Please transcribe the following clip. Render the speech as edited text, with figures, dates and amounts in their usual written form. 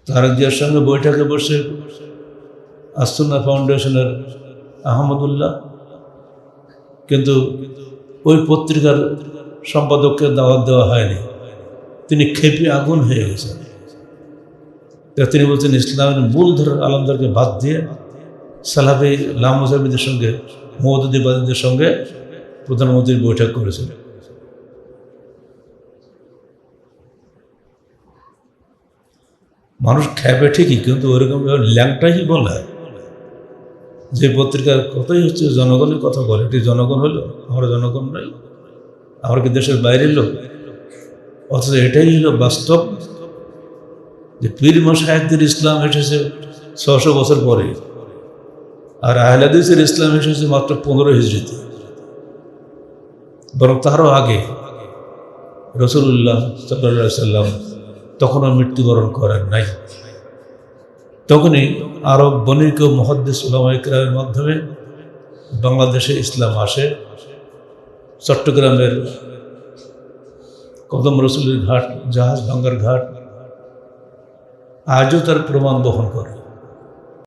তারেক জিয়ার সঙ্গে বৈঠকে বসে আসুন্না ফাউন্ডেশনের আহমদুল্লাহ, কিন্তু ওই পত্রিকার সম্পাদককে দাওয়াত দেওয়া হয়নি। তিনি ক্ষেপে আগুন হয়ে গেছেন। তিনি বলছেন ইসলামের মূলধারার আলমদারকে বাদ দিয়ে সালাফি লামুজাবিদের সঙ্গে মওদুদিবাদীদের সঙ্গে প্রধানমন্ত্রীর বৈঠক করেছেন। মানুষ খেপে ঠিকই, কিন্তু ওইরকম ল্যাংটাই বলে। যে পত্রিকার কথাই হচ্ছে জনগণের কথা বলে, এটি জনগণ হলো, আমরা জনগণ নই, আমরা কি দেশের বাইরের লোক? অথচ এটাই হলো বাস্তব যে পীর মাশায়েখদের ইসলাম এসেছে ৬০০ বছর পরে, আর আহলে হাদিসের ইসলাম এসেছে মাত্র ১৫ হিজরিতে। বরং তারও আগে রাসূলুল্লাহ সাল্লাল্লাহু আলাইহি সাল্লাম তখনও মৃত্যুবরণ করেন নাই। তখনই আরব বণিক ও মুহাদ্দিস উলামা ইকরামের মাধ্যমে বাংলাদেশে ইসলাম আসে। চট্টগ্রামের কদম রসুলের ঘাট, জাহাজ ভাঙ্গার ঘাট আজও তার প্রমাণ বহন করে।